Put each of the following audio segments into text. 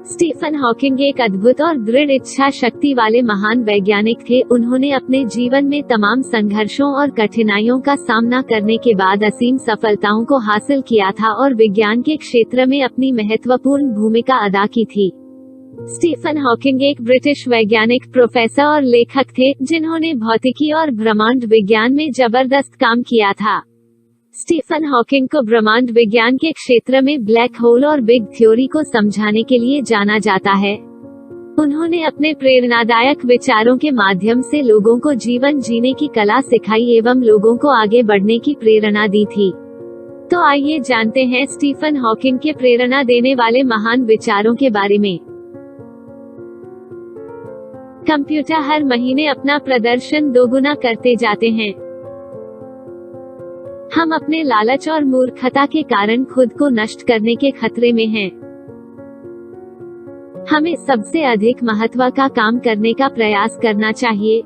Stephen Hawking एक अद्भुत और दृढ़ इच्छा शक्ति वाले महान वैज्ञानिक थे। उन्होंने अपने जीवन में तमाम संघर्षों और कठिनाइयों का सामना करने के बाद असीम सफलताओं को हासिल किया था और विज्ञान के क्षेत्र में अपनी महत्वपूर्ण भूमिका अदा की थी। स्टीफन हॉकिंग एक ब्रिटिश वैज्ञानिक, प्रोफेसर और लेखक थे, जिन्होंने भौतिकी और ब्रह्मांड विज्ञान में जबरदस्त काम किया था। स्टीफन हॉकिंग को ब्रह्मांड विज्ञान के क्षेत्र में ब्लैक होल और बिग थ्योरी को समझाने के लिए जाना जाता है। उन्होंने अपने प्रेरणादायक विचारों के माध्यम से लोगों को जीवन जीने की कला सिखाई एवं लोगों को आगे बढ़ने की प्रेरणा दी थी। तो आइए जानते हैं स्टीफन हॉकिंग के प्रेरणा देने वाले महान विचारों के बारे में। कंप्यूटर हर महीने अपना प्रदर्शन दोगुना करते जाते हैं। हम अपने लालच और मूर्खता के कारण खुद को नष्ट करने के खतरे में हैं। हमें सबसे अधिक महत्व का काम करने का प्रयास करना चाहिए।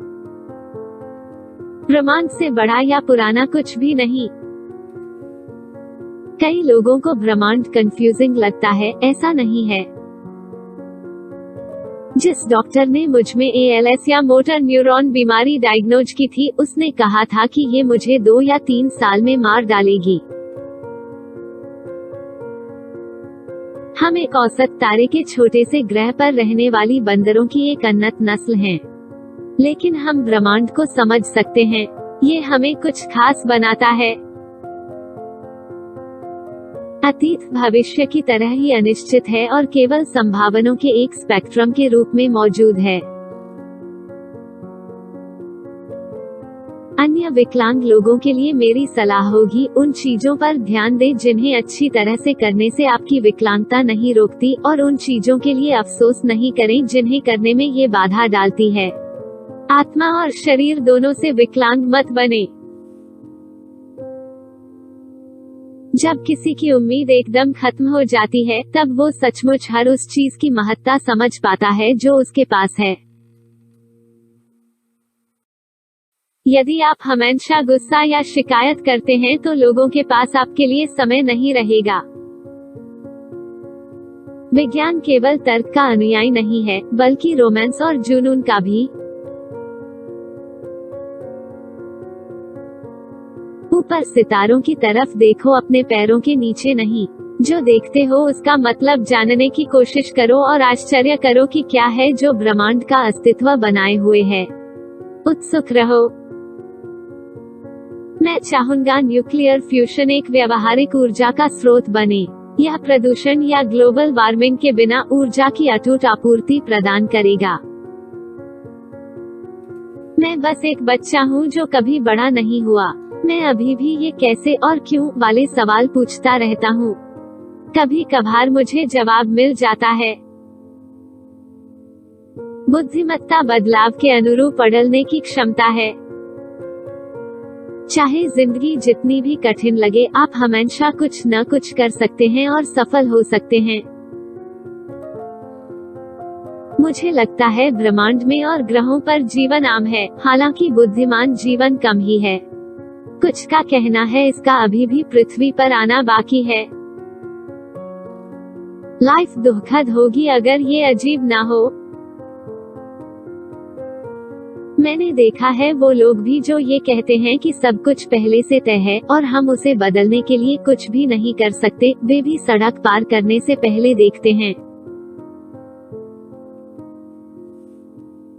ब्रह्मांड से बड़ा या पुराना कुछ भी नहीं। कई लोगों को ब्रह्मांड कंफ्यूजिंग लगता है, ऐसा नहीं है। जिस डॉक्टर ने मुझ में ALS या मोटर न्यूरॉन बीमारी डायग्नोज की थी, उसने कहा था कि ये मुझे 2 या 3 साल में मार डालेगी। हम एक औसत तारे के छोटे से ग्रह पर रहने वाली बंदरों की एक उन्नत नस्ल हैं। लेकिन हम ब्रह्मांड को समझ सकते हैं। ये हमें कुछ खास बनाता है। अतीत भविष्य की तरह ही अनिश्चित है और केवल संभावनाओं के एक स्पेक्ट्रम के रूप में मौजूद है। अन्य विकलांग लोगों के लिए मेरी सलाह होगी, उन चीजों पर ध्यान दें जिन्हें अच्छी तरह से करने से आपकी विकलांगता नहीं रोकती, और उन चीजों के लिए अफसोस नहीं करें जिन्हें करने में ये बाधा डालती है। आत्मा और शरीर दोनों से विकलांग मत बने। जब किसी की उम्मीद एकदम खत्म हो जाती है, तब वो सचमुच हर उस चीज की महत्ता समझ पाता है जो उसके पास है। यदि आप हमेशा गुस्सा या शिकायत करते हैं तो लोगों के पास आपके लिए समय नहीं रहेगा। विज्ञान केवल तर्क का अनुयायी नहीं है, बल्कि रोमांस और जुनून का भी। ऊपर सितारों की तरफ देखो, अपने पैरों के नीचे नहीं। जो देखते हो उसका मतलब जानने की कोशिश करो और आश्चर्य करो कि क्या है जो ब्रह्मांड का अस्तित्व बनाए हुए है। उत्सुक रहो। मैं चाहूंगा न्यूक्लियर फ्यूजन एक व्यावहारिक ऊर्जा का स्रोत बने। यह प्रदूषण या ग्लोबल वार्मिंग के बिना ऊर्जा की अटूट आपूर्ति प्रदान करेगा। मैं बस एक बच्चा हूँ जो कभी बड़ा नहीं हुआ। मैं अभी भी ये कैसे और क्यों वाले सवाल पूछता रहता हूँ। कभी कभार मुझे जवाब मिल जाता है। बुद्धिमत्ता बदलाव के अनुरूप बदलने की क्षमता है। चाहे जिंदगी जितनी भी कठिन लगे, आप हमेशा कुछ न कुछ कर सकते हैं और सफल हो सकते हैं। मुझे लगता है ब्रह्मांड में और ग्रहों पर जीवन आम है, हालांकि बुद्धिमान जीवन कम ही है। कुछ का कहना है इसका अभी भी पृथ्वी पर आना बाकी है। लाइफ दुखद होगी अगर ये अजीब ना हो। मैंने देखा है वो लोग भी जो ये कहते हैं कि सब कुछ पहले से तय है और हम उसे बदलने के लिए कुछ भी नहीं कर सकते, वे भी सड़क पार करने से पहले देखते हैं।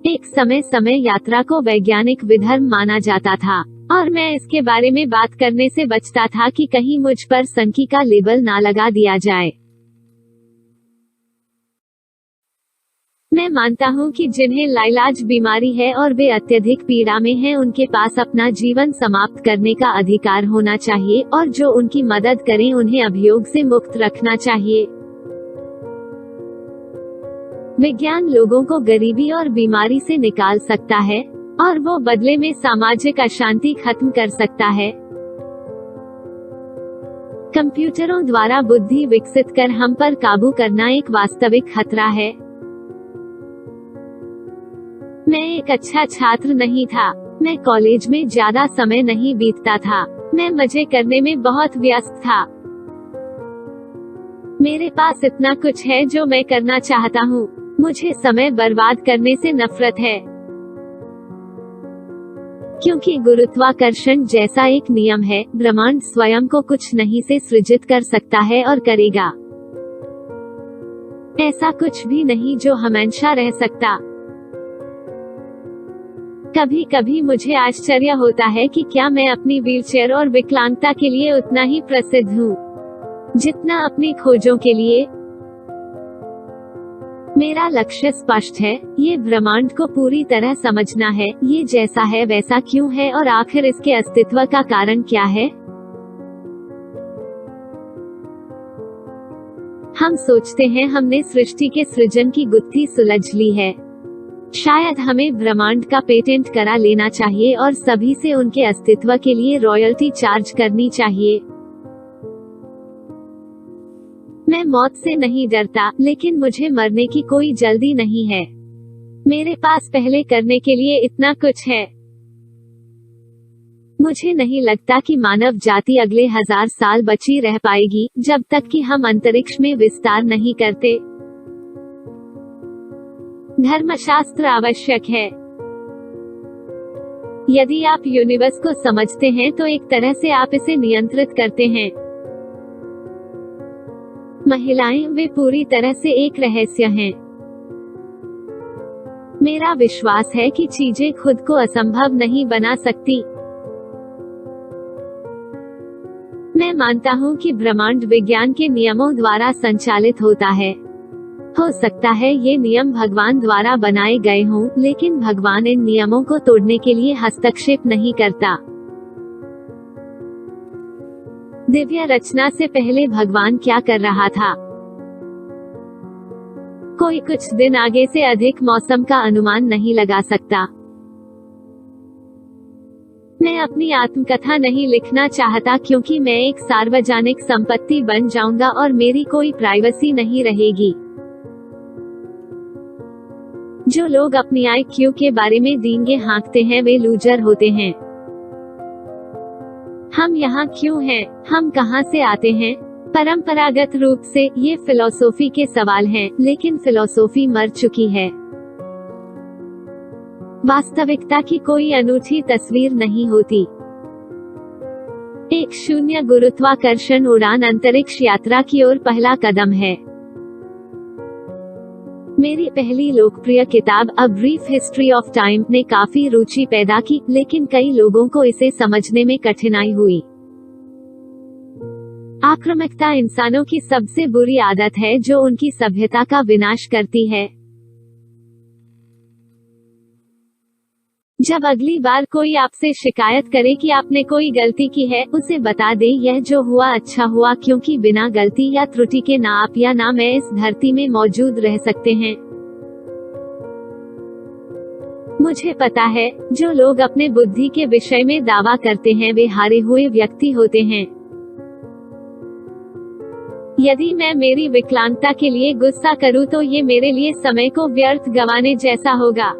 एक समय यात्रा को वैज्ञानिक विधर्म माना जाता था और मैं इसके बारे में बात करने से बचता था कि कहीं मुझ पर संकी का लेबल ना लगा दिया जाए। मैं मानता हूँ कि जिन्हें लाइलाज बीमारी है और वे अत्यधिक पीड़ा में हैं, उनके पास अपना जीवन समाप्त करने का अधिकार होना चाहिए, और जो उनकी मदद करें उन्हें अभियोग से मुक्त रखना चाहिए। विज्ञान लोगों को गरीबी और बीमारी से निकाल सकता है और वो बदले में सामाजिक अशांति खत्म कर सकता है। कंप्यूटरों द्वारा बुद्धि विकसित कर हम पर काबू करना एक वास्तविक खतरा है। मैं एक अच्छा छात्र नहीं था। मैं कॉलेज में ज्यादा समय नहीं बीतता था। मैं मजे करने में बहुत व्यस्त था। मेरे पास इतना कुछ है जो मैं करना चाहता हूँ। मुझे समय बर्बाद करने से नफरत है, क्योंकि गुरुत्वाकर्षण जैसा एक नियम है, ब्रह्मांड स्वयं को कुछ नहीं से सृजित कर सकता है और करेगा। ऐसा कुछ भी नहीं जो हमेशा रह सकता। कभी कभी मुझे आश्चर्य होता है कि क्या मैं अपनी व्हीलचेयर और विकलांगता के लिए उतना ही प्रसिद्ध हूँ जितना अपनी खोजों के लिए। मेरा लक्ष्य स्पष्ट है, ये ब्रह्मांड को पूरी तरह समझना है, ये जैसा है वैसा क्यों है और आखिर इसके अस्तित्व का कारण क्या है। हम सोचते हैं हमने सृष्टि के सृजन की गुत्थी सुलझ ली है। शायद हमें ब्रह्मांड का पेटेंट करा लेना चाहिए और सभी से उनके अस्तित्व के लिए रॉयल्टी चार्ज करनी चाहिए। मैं मौत से नहीं डरता, लेकिन मुझे मरने की कोई जल्दी नहीं है। मेरे पास पहले करने के लिए इतना कुछ है। मुझे नहीं लगता कि मानव जाति अगले 1000 साल बची रह पाएगी, जब तक कि हम अंतरिक्ष में विस्तार नहीं करते। धर्मशास्त्र आवश्यक है। यदि आप यूनिवर्स को समझते हैं तो एक तरह से आप इसे नियंत्रित करते हैं। महिलाएं, वे पूरी तरह से एक रहस्य हैं। मेरा विश्वास है कि चीजें खुद को असंभव नहीं बना सकती। मैं मानता हूँ कि ब्रह्मांड विज्ञान के नियमों द्वारा संचालित होता है। हो सकता है ये नियम भगवान द्वारा बनाए गए हों, लेकिन भगवान इन नियमों को तोड़ने के लिए हस्तक्षेप नहीं करता। दिव्य रचना से पहले भगवान क्या कर रहा था? कोई कुछ दिन आगे से अधिक मौसम का अनुमान नहीं लगा सकता। मैं अपनी आत्मकथा नहीं लिखना चाहता क्योंकि मैं एक सार्वजनिक संपत्ति बन जाऊंगा और मेरी कोई प्राइवेसी नहीं रहेगी। जो लोग अपनी IQ के बारे में डींगे हाँकते हैं वे लूजर होते हैं। हम यहाँ क्यों हैं? हम कहाँ से आते हैं? परंपरागत रूप से ये फिलॉसफी के सवाल हैं, लेकिन फिलॉसफी मर चुकी है। वास्तविकता की कोई अनूठी तस्वीर नहीं होती। एक शून्य गुरुत्वाकर्षण उड़ान अंतरिक्ष यात्रा की ओर पहला कदम है। मेरी पहली लोकप्रिय किताब a brief history of time ने काफी रुचि पैदा की, लेकिन कई लोगों को इसे समझने में कठिनाई हुई। आक्रामकता इंसानों की सबसे बुरी आदत है जो उनकी सभ्यता का विनाश करती है। जब अगली बार कोई आपसे शिकायत करे कि आपने कोई गलती की है, उसे बता दें यह जो हुआ अच्छा हुआ, क्योंकि बिना गलती या त्रुटि के ना आप या ना मैं इस धरती में मौजूद रह सकते हैं। मुझे पता है, जो लोग अपने बुद्धि के विषय में दावा करते हैं वे हारे हुए व्यक्ति होते हैं। यदि मैं मेरी विकलांगता के लिए गुस्सा करूं तो ये मेरे लिए समय को व्यर्थ गंवाने जैसा होगा।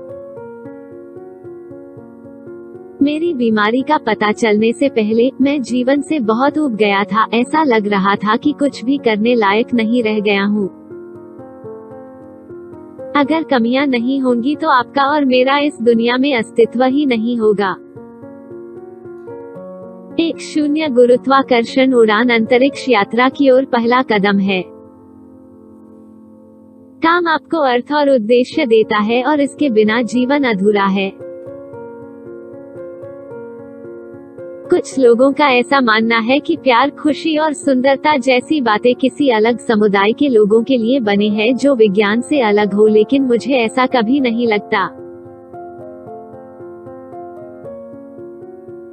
मेरी बीमारी का पता चलने से पहले मैं जीवन से बहुत ऊब गया था। ऐसा लग रहा था कि कुछ भी करने लायक नहीं रह गया हूँ। अगर कमियां नहीं होंगी तो आपका और मेरा इस दुनिया में अस्तित्व ही नहीं होगा। एक शून्य गुरुत्वाकर्षण उड़ान अंतरिक्ष यात्रा की ओर पहला कदम है। काम आपको अर्थ और उद्देश्य देता है और इसके बिना जीवन अधूरा है। कुछ लोगों का ऐसा मानना है कि प्यार, खुशी और सुंदरता जैसी बातें किसी अलग समुदाय के लोगों के लिए बने हैं जो विज्ञान से अलग हो, लेकिन मुझे ऐसा कभी नहीं लगता।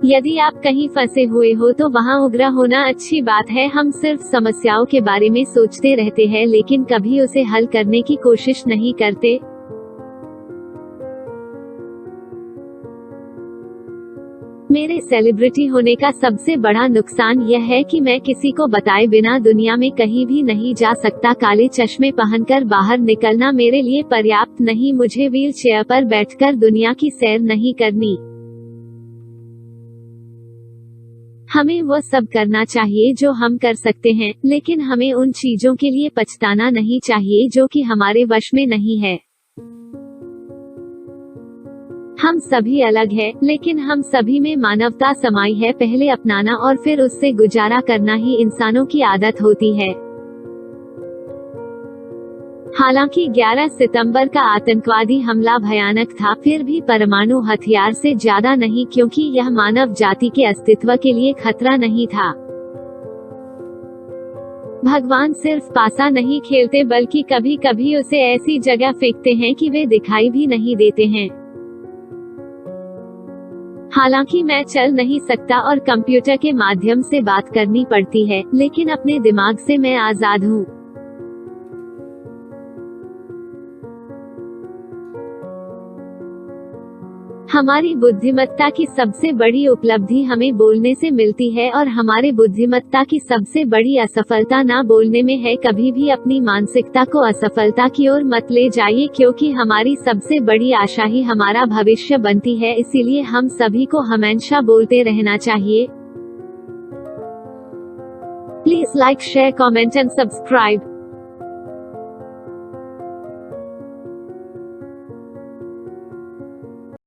यदि आप कहीं फंसे हुए हो तो वहाँ उग्र होना अच्छी बात है। हम सिर्फ समस्याओं के बारे में सोचते रहते हैं, लेकिन कभी उसे हल करने की कोशिश नहीं करते। मेरे सेलिब्रिटी होने का सबसे बड़ा नुकसान यह है कि मैं किसी को बताए बिना दुनिया में कहीं भी नहीं जा सकता। काले चश्मे पहनकर बाहर निकलना मेरे लिए पर्याप्त नहीं। मुझे व्हील चेयर पर बैठकर दुनिया की सैर नहीं करनी। हमें वो सब करना चाहिए जो हम कर सकते हैं, लेकिन हमें उन चीजों के लिए पछताना नहीं चाहिए जो कि हमारे वश में नहीं है। हम सभी अलग हैं, लेकिन हम सभी में मानवता समाई है। पहले अपनाना और फिर उससे गुजारा करना ही इंसानों की आदत होती है। हालांकि 11 सितंबर का आतंकवादी हमला भयानक था, फिर भी परमाणु हथियार से ज्यादा नहीं, क्योंकि यह मानव जाति के अस्तित्व के लिए खतरा नहीं था। भगवान सिर्फ पासा नहीं खेलते, बल्कि कभी कभी उसे ऐसी जगह फेंकते हैं कि वे दिखाई भी नहीं देते हैं। हालांकि मैं चल नहीं सकता और कंप्यूटर के माध्यम से बात करनी पड़ती है, लेकिन अपने दिमाग से मैं आजाद हूँ। हमारी बुद्धिमत्ता की सबसे बड़ी उपलब्धि हमें बोलने से मिलती है, और हमारे बुद्धिमत्ता की सबसे बड़ी असफलता ना बोलने में है। कभी भी अपनी मानसिकता को असफलता की ओर मत ले जाइए, क्योंकि हमारी सबसे बड़ी आशा ही हमारा भविष्य बनती है। इसीलिए हम सभी को हमेशा बोलते रहना चाहिए। Please like, share, comment and subscribe.